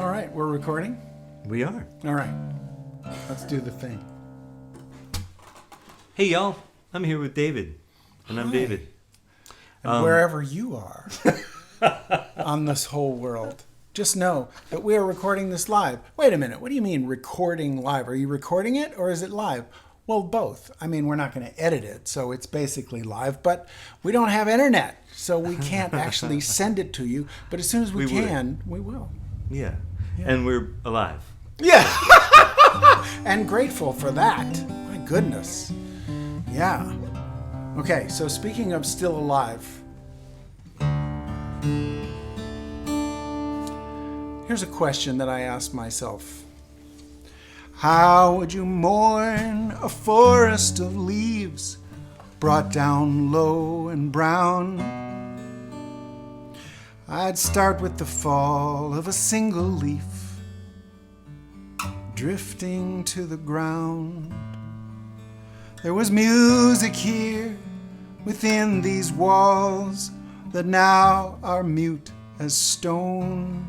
All right, we're recording? We are. All right, let's do the thing. Hey, y'all. I'm here with David. And I'm Hi. David. And wherever you are on this whole world, just know that we are recording this live. Wait a minute, what do you mean recording live? Are you recording it or is it live? Well, both. I mean, we're not going to edit it, so it's basically live, but we don't have internet, so we can't actually send it to you. But as soon as we can, we will. Yeah. And we're alive. Yeah. And grateful for that. My goodness. Yeah. Okay, so speaking of still alive, here's a question that I asked myself. How would you mourn a forest of leaves brought down low and brown? I'd start with the fall of a single leaf drifting to the ground. There was music here within these walls that now are mute as stone.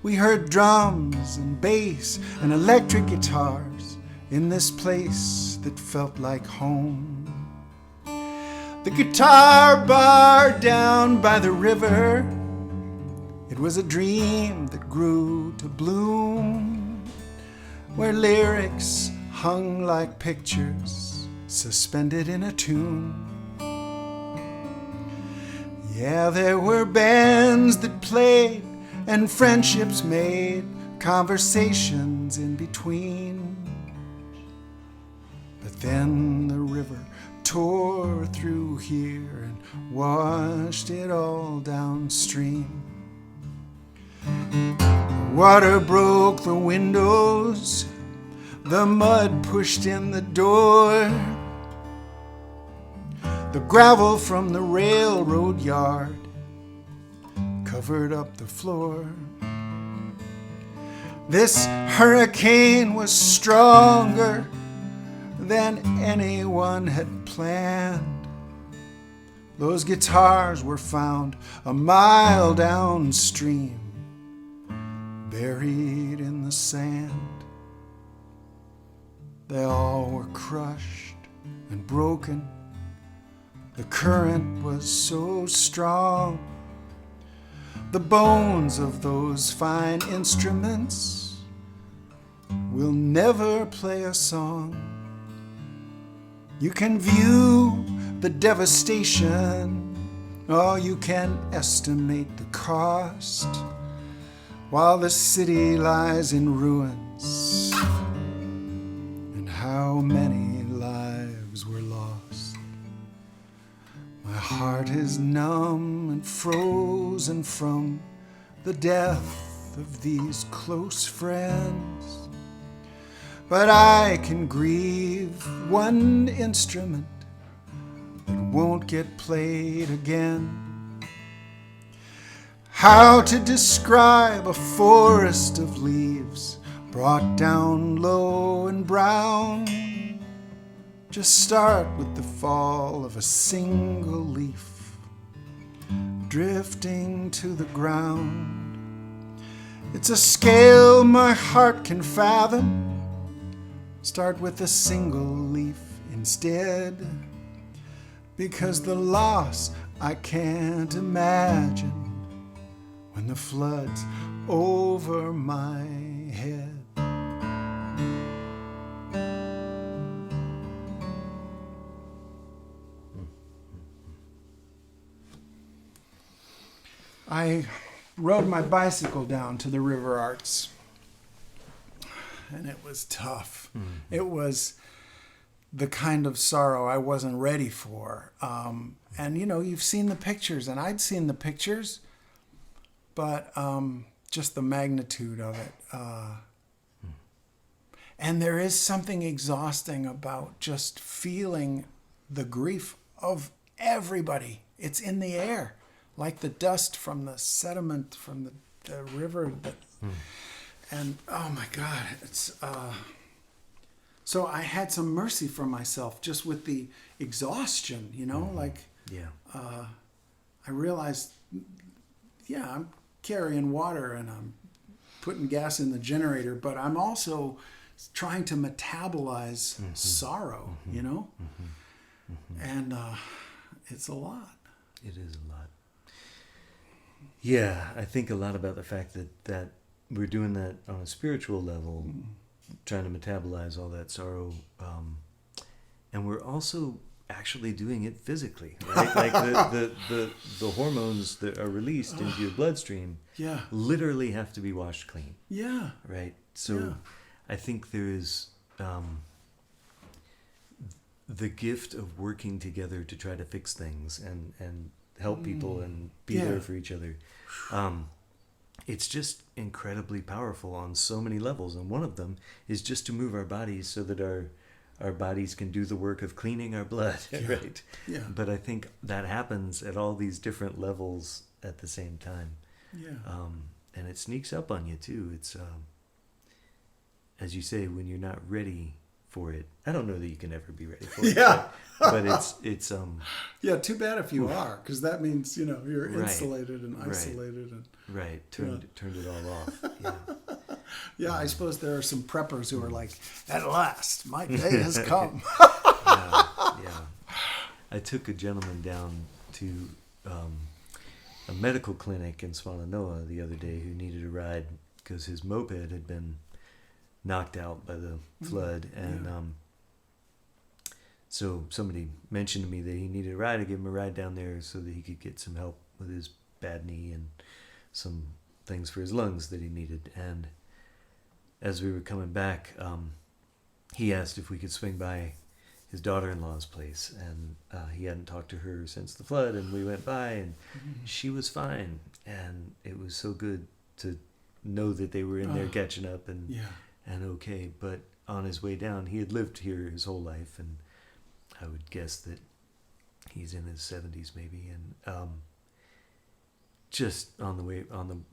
We heard drums and bass and electric guitars in this place that felt like home. The guitar bar down by the river, it was a dream that grew to bloom, where lyrics hung like pictures suspended in a tune. Yeah, there were bands that played and friendships made, conversations in between. But then the river tore through here and washed it all downstream. The water broke the windows, the mud pushed in the door. The gravel from the railroad yard covered up the floor. This hurricane was stronger than anyone had planned. Those guitars were found a mile downstream, buried in the sand. They all were crushed and broken. The current was so strong. The bones of those fine instruments will never play a song. You can view the devastation, or you can estimate the cost, while the city lies in ruins, and how many lives were lost. My heart is numb and frozen from the death of these close friends. But I can grieve one instrument that won't get played again. How to describe a forest of leaves brought down low and brown? Just start with the fall of a single leaf drifting to the ground. It's a scale my heart can fathom. Start with a single leaf instead, because the loss I can't imagine when the flood's over my head. I rode my bicycle down to the River Arts, and it was tough. Mm-hmm. It was the kind of sorrow I wasn't ready for. And, you know, you've seen the pictures, and I'd seen the pictures, but just the magnitude of it. And there is something exhausting about just feeling the grief of everybody. It's in the air, like the dust from the sediment from the river. And oh my God, it's so I had some mercy for myself just with the exhaustion, you know, I realized, yeah, I'm carrying water and I'm putting gas in the generator, but I'm also trying to metabolize sorrow, you know? And it's a lot. It is a lot. Yeah, I think a lot about the fact that we're doing that on a spiritual level, trying to metabolize all that sorrow, and we're also actually doing it physically, right? Like the hormones that are released into your bloodstream literally have to be washed clean. Yeah. Right? So I think there is the gift of working together to try to fix things and help people and be there for each other. It's just incredibly powerful on so many levels, and one of them is just to move our bodies so that our bodies can do the work of cleaning our blood, right? Yeah. But I think that happens at all these different levels at the same time. Yeah. And it sneaks up on you too. It's as you say, when you're not ready for it. I don't know that you can ever be ready for it. But it's yeah, too bad if you are, because that means, you know, you're insulated and isolated and turned it all off. Yeah, I suppose there are some preppers who are like, at last, my day has come. Yeah. I took a gentleman down to a medical clinic in Swannanoa the other day who needed a ride because his moped had been knocked out by the flood, and so somebody mentioned to me that he needed a ride. I gave him a ride down there so that he could get some help with his bad knee and some things for his lungs that he needed. And as we were coming back, he asked if we could swing by his daughter-in-law's place, and he hadn't talked to her since the flood, and we went by, and she was fine, and it was so good to know that they were in there catching up and okay. But on his way down, he had lived here his whole life, and I would guess that he's in his 70s maybe, and just on the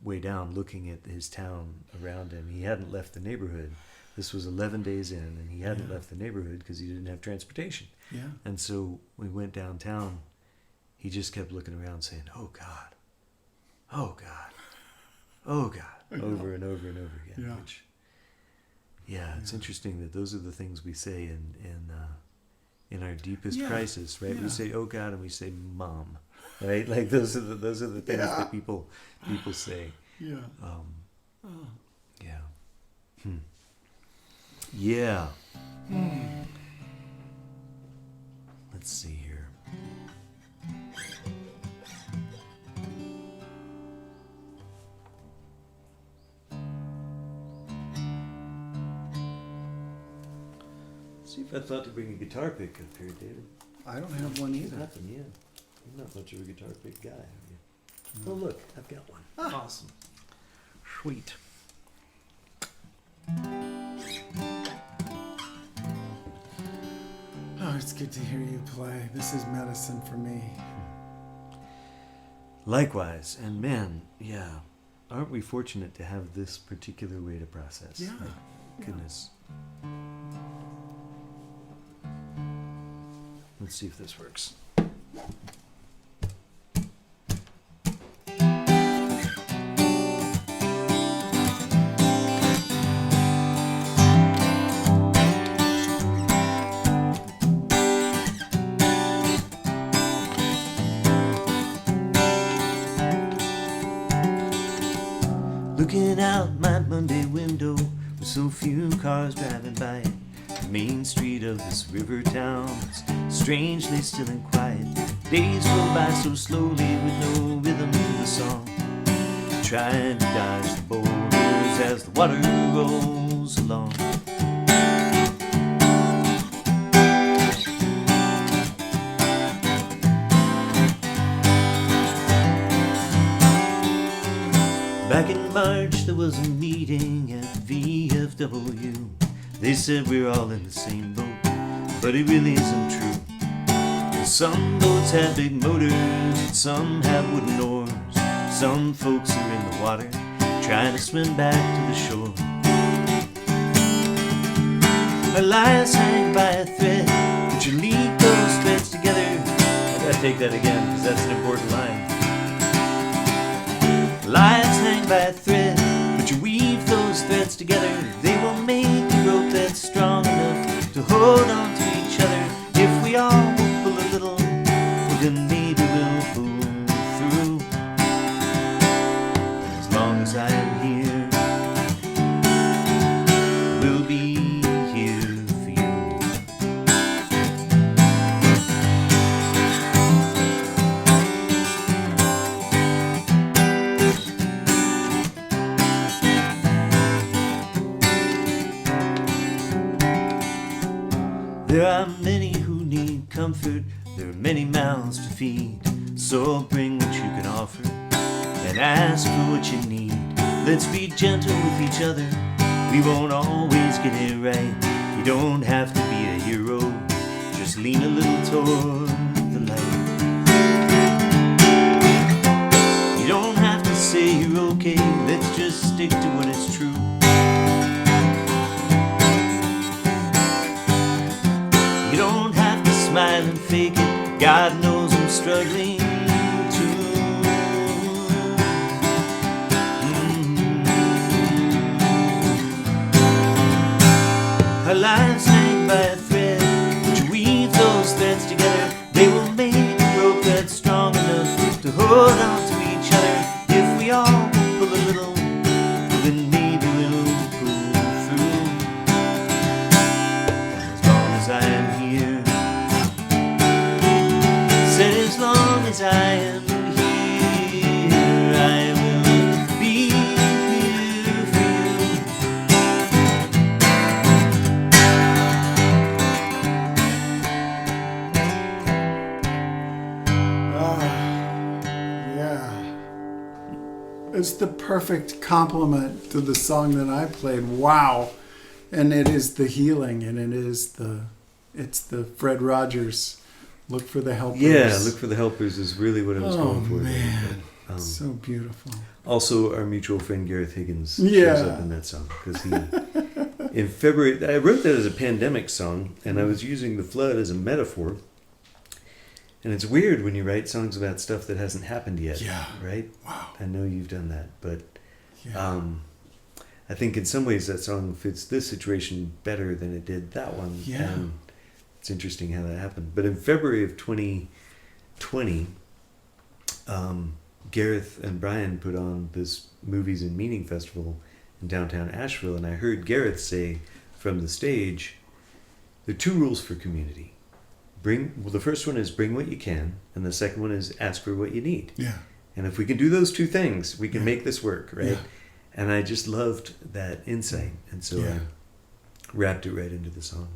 way down, looking at his town around him, he hadn't left the neighborhood. This was 11 days in, and he hadn't left the neighborhood because he didn't have transportation. Yeah. And so we went downtown. He just kept looking around, saying, "Oh God, oh God, oh God," over and over and over again. Yeah. Which, it's interesting that those are the things we say in our deepest crisis, right? We say, "Oh God," and we say, "Mom," right? Like those are the things that people say. Yeah. Yeah. Let's see here. See if I thought to bring a guitar pick up here, David. I don't have one either. Nothing, yeah. You're not much of a guitar pick guy, are you? Oh, look, I've got one. Awesome. Sweet. Oh, it's good to hear you play. This is medicine for me. Likewise, and man, aren't we fortunate to have this particular way to process? Yeah. Goodness. Let's see if this works. Looking out my Monday window with so few cars driving by it. The main street of this river town is strangely still and quiet. Days go by so slowly with no rhythm to the song. Trying to dodge the boulders as the water rolls along. Back in March there was a meeting at VFW. They said we're all in the same boat, but it really isn't true. Some boats have big motors, and some have wooden oars. Some folks are in the water, trying to swim back to the shore. Our lives hang by a thread, but you lead those threads together. I gotta take that again, because that's an important line. Lives hang by a thread, but you weave threads together, they will make a rope that's strong enough to hold on to each other. If we all will pull a little, well, then maybe we'll pull through. As long as I am here, we'll be here for you. There are many who need comfort, there are many mouths to feed. So bring what you can offer and ask for what you need. Let's be gentle with each other, we won't always get it right. You don't have to be a hero, just lean a little toward the light. You don't have to say you're okay, let's just stick to what is true. You don't have to smile and fake it, God knows I'm struggling too. Our lives hang by a thread, but you weave those threads together, they will make a rope that's strong enough to hold on to each other. If we all pull a little, then maybe we'll pull through. As long as I am here, said as long as I am here, I will be here for you. Yeah. It's the perfect complement to the song that I played. Wow. And it is the healing, and it's the Fred Rogers, look for the helpers. Yeah, look for the helpers is really what I was going for. Man. But, So beautiful. also, our mutual friend Gareth Higgins Yeah. shows up in that song because he, in February, I wrote that as a pandemic song, and I was using the flood as a metaphor. And it's weird when you write songs about stuff that hasn't happened yet. Yeah. Right? Wow. I know you've done that, but Yeah. I think in some ways that song fits this situation better than it did that one. Yeah. And it's interesting how that happened. But in February of 2020, Gareth and Brian put on this Movies and Meaning Festival in downtown Asheville, and I heard Gareth say from the stage, there are two rules for community. The first one is bring what you can, and the second one is ask for what you need. Yeah. And if we can do those two things, we can make this work, right? Yeah. And I just loved that insight, and so Yeah. I wrapped it right into the song.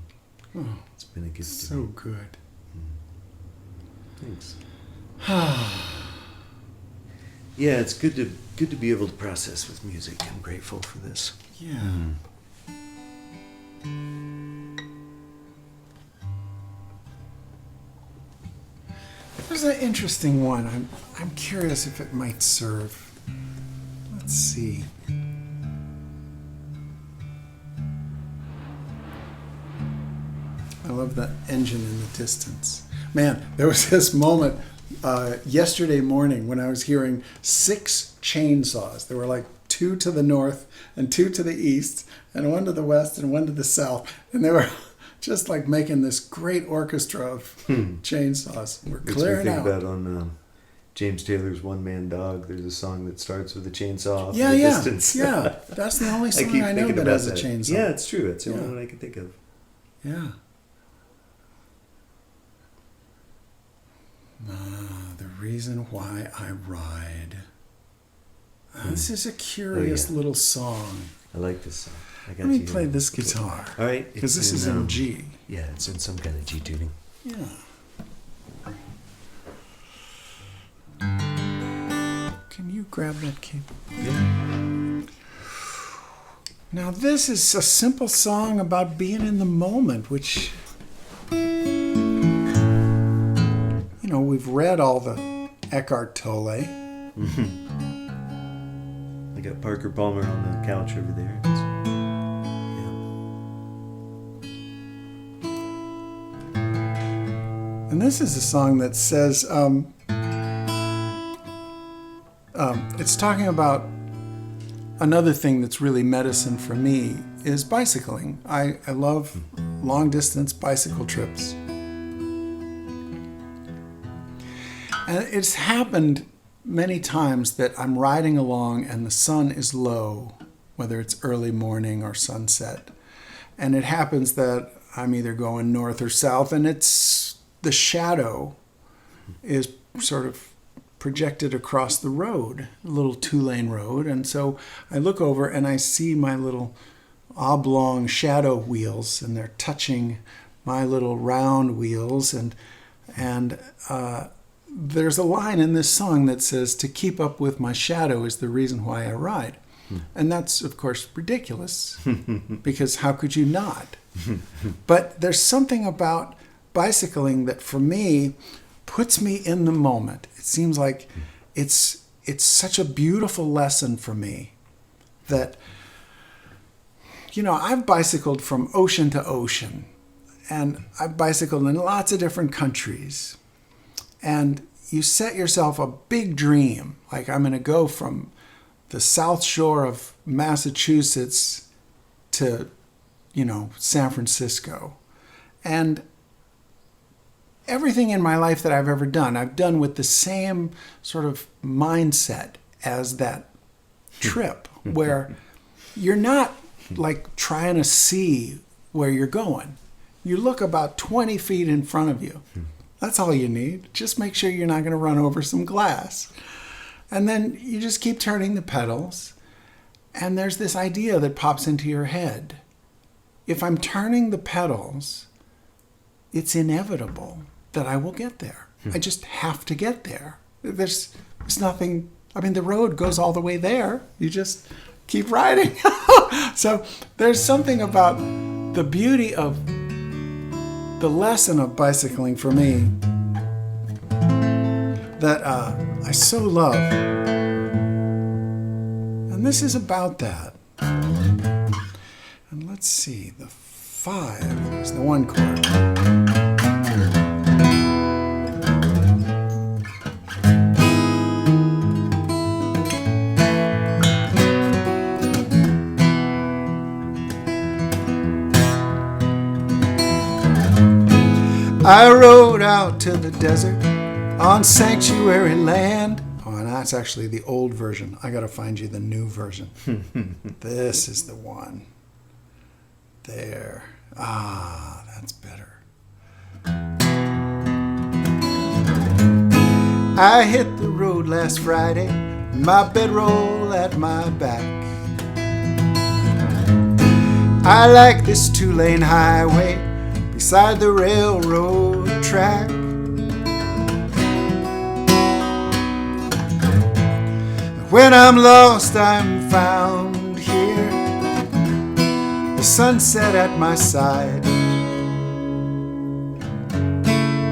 Oh, It's been a gift to so me. good. Thanks. Yeah, it's good to be able to process with music. I'm grateful for this. Yeah. There's an interesting one. I'm curious if it might serve. Let's see. I love the engine in the distance. Man, there was this moment yesterday morning when I was hearing 6 chainsaws. There were like 2 to the north and 2 to the east and 1 to the west and 1 to the south. And they were just like making this great orchestra of chainsaws. We're Makes me clearing think out. about on James Taylor's One Man Dog. There's a song that starts with a chainsaw off Yeah, in the yeah, distance. yeah. That's the only I song keep I know thinking that about has a that. chainsaw. Yeah, it's true. It's the Yeah. only one I can think of. Yeah. The reason why I ride. This is a curious yeah. little song. I like this song. I got Let me you play here. this guitar. All right, Because it's this is in G. Yeah, it's in some kind of G tuning. Yeah. Can you grab that key? Yeah. Now, this is a simple song about being in the moment, which, you know, we've read all the Eckhart Tolle. I got Parker Palmer on the couch over there. Yeah. And this is a song that says, it's talking about another thing that's really medicine for me is bicycling. I love long distance bicycle trips. And it's happened many times that I'm riding along and the sun is low, whether it's early morning or sunset. And it happens that I'm either going north or south, and it's the shadow is sort of projected across the road, a little 2-lane road. And so I look over and I see my little oblong shadow wheels, and they're touching my little round wheels. And there's a line in this song that says, "To keep up with my shadow is the reason why I ride." And that's, of course, ridiculous, because how could you not? But there's something about bicycling that, for me, puts me in the moment. It seems like it's such a beautiful lesson for me that, I've bicycled from ocean to ocean, and I've bicycled in lots of different countries. And you set yourself a big dream, like I'm going to go from the South Shore of Massachusetts to, San Francisco. And everything in my life that I've ever done, I've done with the same sort of mindset as that trip, where you're not like trying to see where you're going. You look about 20 feet in front of you. That's all you need. Just make sure you're not going to run over some glass. And then you just keep turning the pedals, and there's this idea that pops into your head. If I'm turning the pedals, it's inevitable that I will get there. I just have to get there. There's nothing, the road goes all the way there. You just keep riding. So there's something about the beauty of the lesson of bicycling for me that I so love. And this is about that. And let's see, the 5 is the 1 chord. I rode out to the desert on sanctuary land. Oh, and that's actually the old version. I got to find you the new version. This is the one. There. Ah, that's better. I hit the road last Friday, my bedroll at my back. I like this 2-lane highway beside the railroad track. When I'm lost, I'm found here, the sunset at my side,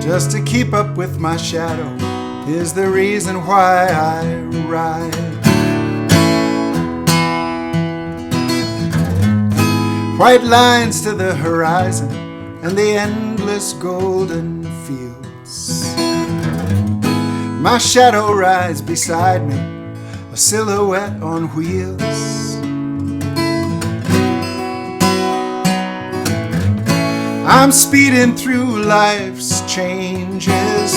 just to keep up with my shadow is the reason why I ride. White lines to the horizon and the endless golden fields. My shadow rides beside me, a silhouette on wheels. I'm speeding through life's changes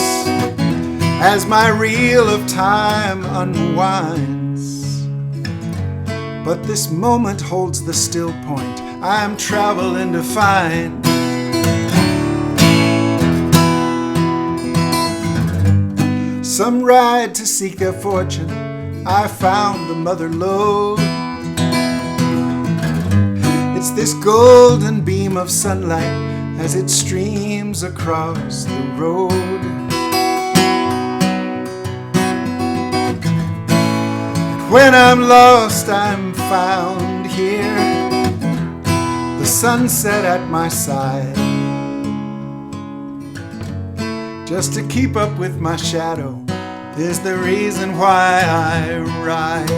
as my reel of time unwinds. But this moment holds the still point I'm traveling to find. Some ride to seek their fortune. I found the mother lode. It's this golden beam of sunlight as it streams across the road. When I'm lost, I'm found here, the sunset at my side, just to keep up with my shadow is the reason why I ride.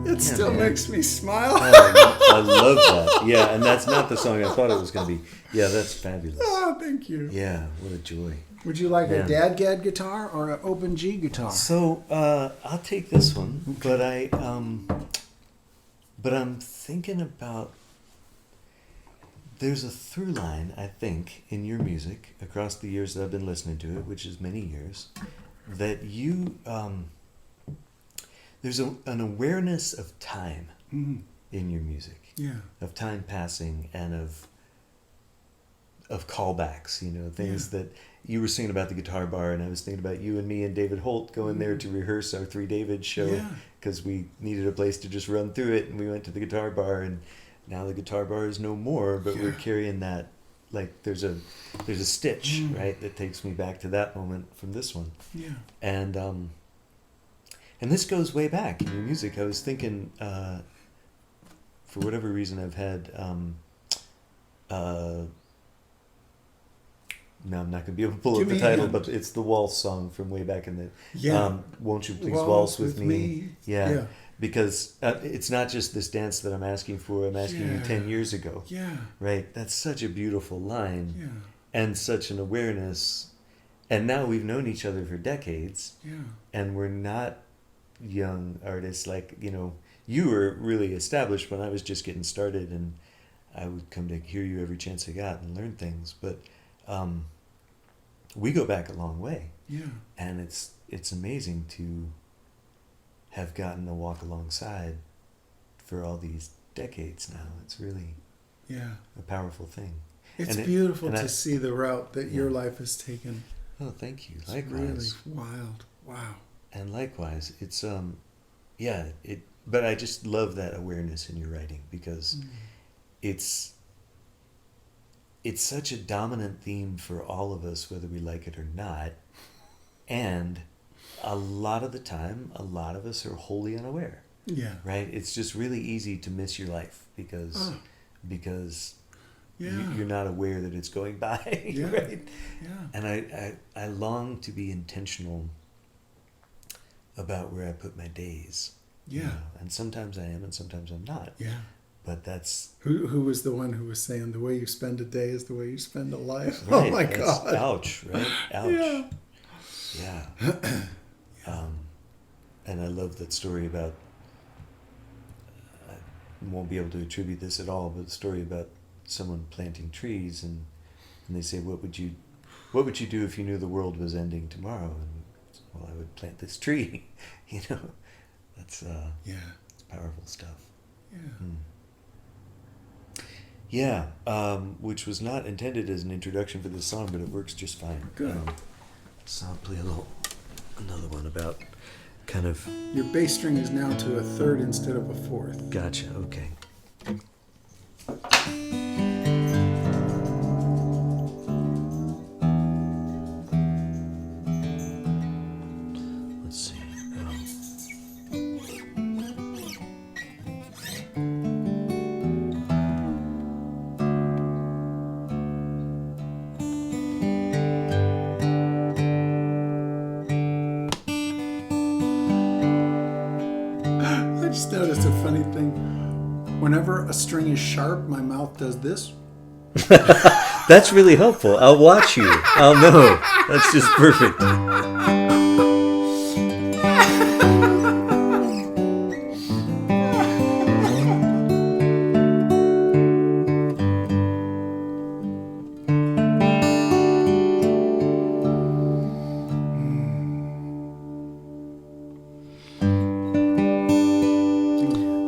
It still makes me smile. I love that. Yeah, and that's not the song I thought it was going to be. Yeah, that's fabulous. Oh, thank you. Yeah, what a joy. Would you like Man. a dadgad guitar or an open G guitar? So I'll take this one, but I'm thinking about. There's a through line, I think, in your music across the years that I've been listening to it, which is many years, that you there's an awareness of time in your music. Yeah. Of time passing and of callbacks, things that you were singing about the guitar bar, and I was thinking about you and me and David Holt going there to rehearse our Three David show because we needed a place to just run through it, and we went to the guitar bar, and now the guitar bar is no more, but we're carrying that, like there's a stitch, right, that takes me back to that moment from this one. Yeah. And this goes way back in your music. I was thinking, for whatever reason, I've had now I'm not going to be able to pull up the title, but it's the waltz song from way back in the Won't You Please Waltz With Me? Yeah. Because it's not just this dance that I'm asking for, I'm asking you 10 years ago. Yeah. Right? That's such a beautiful line. Yeah. And such an awareness. And now we've known each other for decades. Yeah. And we're not young artists. Like, you were really established when I was just getting started, and I would come to hear you every chance I got and learn things. But we go back a long way. Yeah. And it's amazing to have gotten to walk alongside for all these decades now. It's really a powerful thing. It's beautiful to see the route that your life has taken. Oh, thank you. It's likewise. Really wild. Wow. And likewise, it's but I just love that awareness in your writing, because it's such a dominant theme for all of us, whether we like it or not. And a lot of the time, a lot of us are wholly unaware. Yeah. Right? It's just really easy to miss your life because you're not aware that it's going by. Right? Yeah. And I long to be intentional about where I put my days. Yeah. And sometimes I am and sometimes I'm not. Yeah. But that's... Who was the one who was saying the way you spend a day is the way you spend a life? Right, oh my God. Ouch, right? Ouch. Yeah. And I love that story about... I won't be able to attribute this at all, but the story about someone planting trees, and they say, what would you do if you knew the world was ending tomorrow? And well, I would plant this tree. That's it's powerful stuff. Yeah. Which was not intended as an introduction for this song, but it works just fine. Good. So I'll play another one about kind of... Your bass string is now to a third instead of a fourth. Gotcha, okay. Let's see. I just noticed a funny thing. Whenever a string is sharp, my mouth does this. That's really helpful. I'll watch you. I'll know. That's just perfect.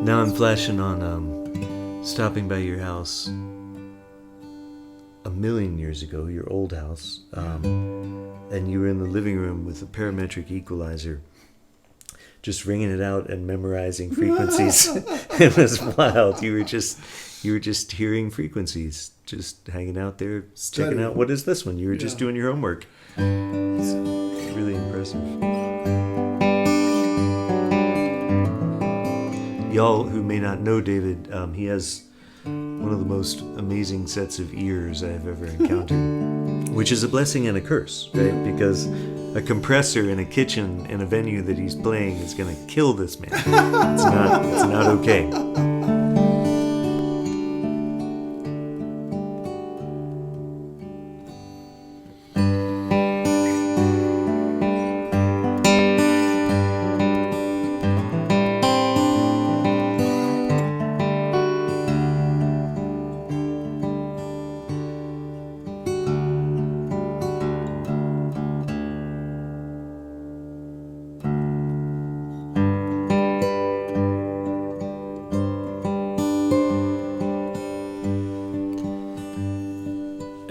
Now I'm flashing on stopping by your house a million years ago, your old house, and you were in the living room with a parametric equalizer, just ringing it out and memorizing frequencies. It was wild. You were just hearing frequencies, just hanging out there, checking out, what is this one? You were just doing your homework. It's really impressive. Y'all who may not know David, he has one of the most amazing sets of ears I've ever encountered, which is a blessing and a curse, right? Because a compressor in a kitchen in a venue that he's playing is going to kill this man. It's not okay.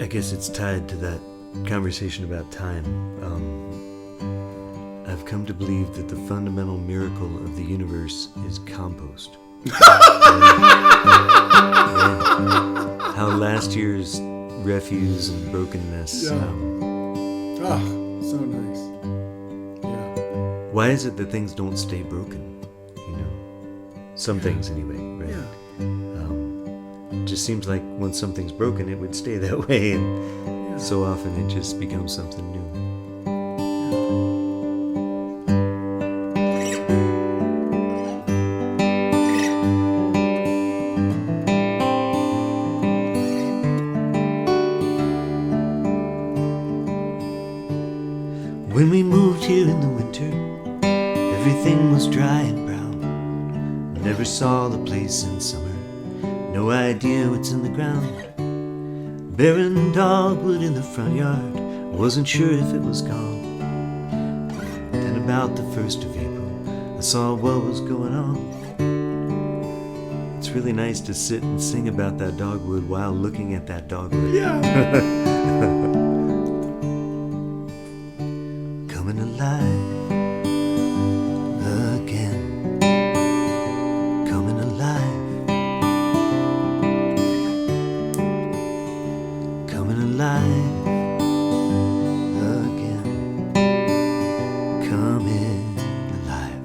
I guess it's tied to that conversation about time. I've come to believe that the fundamental miracle of the universe is compost. How last year's refuse and brokenness. So nice. Yeah. Why is it that things don't stay broken? Some things anyway, right? Yeah. It just seems like once something's broken, it would stay that way, and so often it just becomes something new. When we moved here in the winter, everything was dry and brown. Never saw the place in summer, no idea what's in the ground. Barren dogwood in the front yard, wasn't sure if it was gone. Then about the 1st of April, I saw what was going on. It's really nice to sit and sing about that dogwood while looking at that dogwood. Yeah. Coming alive again. Coming alive. Coming alive again. Coming alive.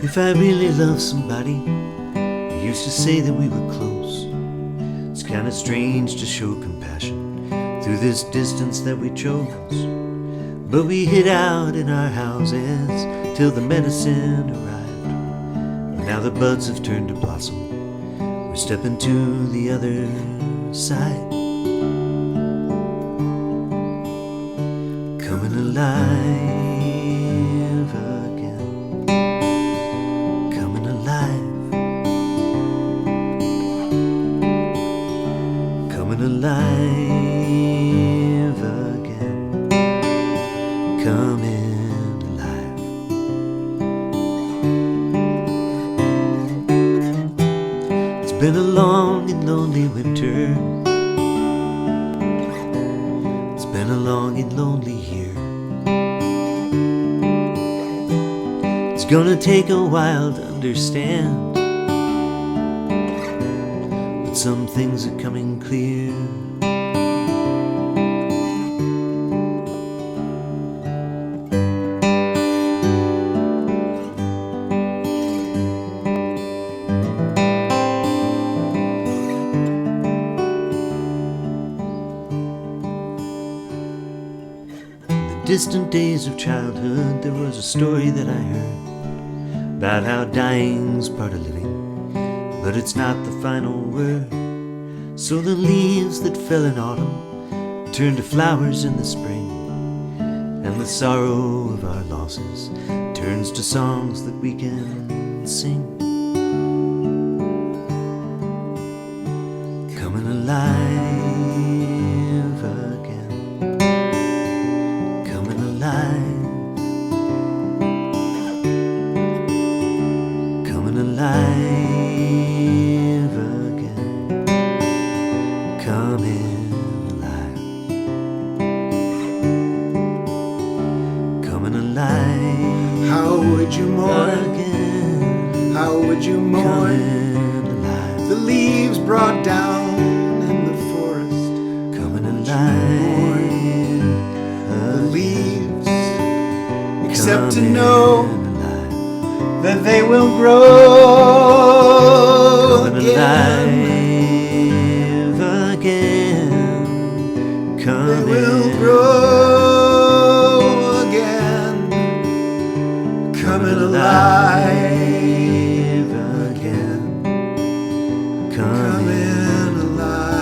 If I really love somebody, I used to say that we were close. It's kinda strange to show compassion through this distance that we chose. But we hid out in our houses till the medicine arrived. Now the buds have turned to blossom, we're stepping to the other side. Coming alive. Alive again, coming alive. It's been a long and lonely winter. It's been a long and lonely year. It's gonna take a while to understand, but some things are coming clear. Distant days of childhood, there was a story that I heard about how dying's part of living, but it's not the final word. So the leaves that fell in autumn turn to flowers in the spring, and the sorrow of our losses turns to songs that we can sing. Coming alive again. Coming alive. Coming alive again. Coming alive. Coming alive. How would you mourn? Again. How would you mourn? Coming alive. The leaves brought down in the forest. Coming alive. The leaves, except to know that they will grow again. Alive again. They will grow again. Coming alive again. coming alive.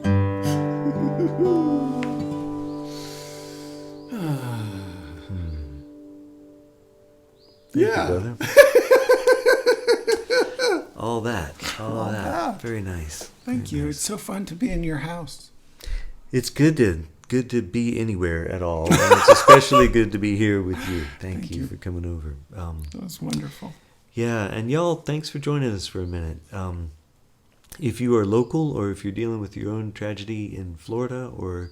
Thank you, Yeah. brother. that. All of that. Very nice. Thank Very you. nice. It's so fun to be in your house. It's good to be anywhere at all. And it's especially good to be here with you. Thank you for coming over. That was wonderful. Yeah, and y'all, thanks for joining us for a minute. If you are local, or if you're dealing with your own tragedy in Florida or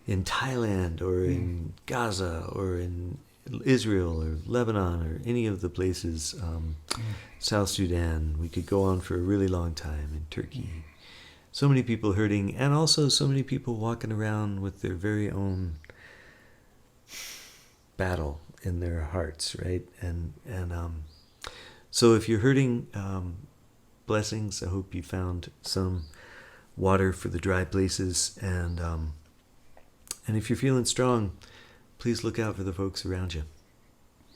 in Thailand or in Gaza or in Israel or Lebanon or any of the places, South Sudan, we could go on for a really long time, in Turkey. So many people hurting, and also so many people walking around with their very own battle in their hearts, right? And so if you're hurting, blessings. I hope you found some water for the dry places, and if you're feeling strong, please look out for the folks around you.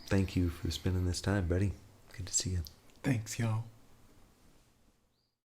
Thank you for spending this time, buddy. Good to see you. Thanks, y'all.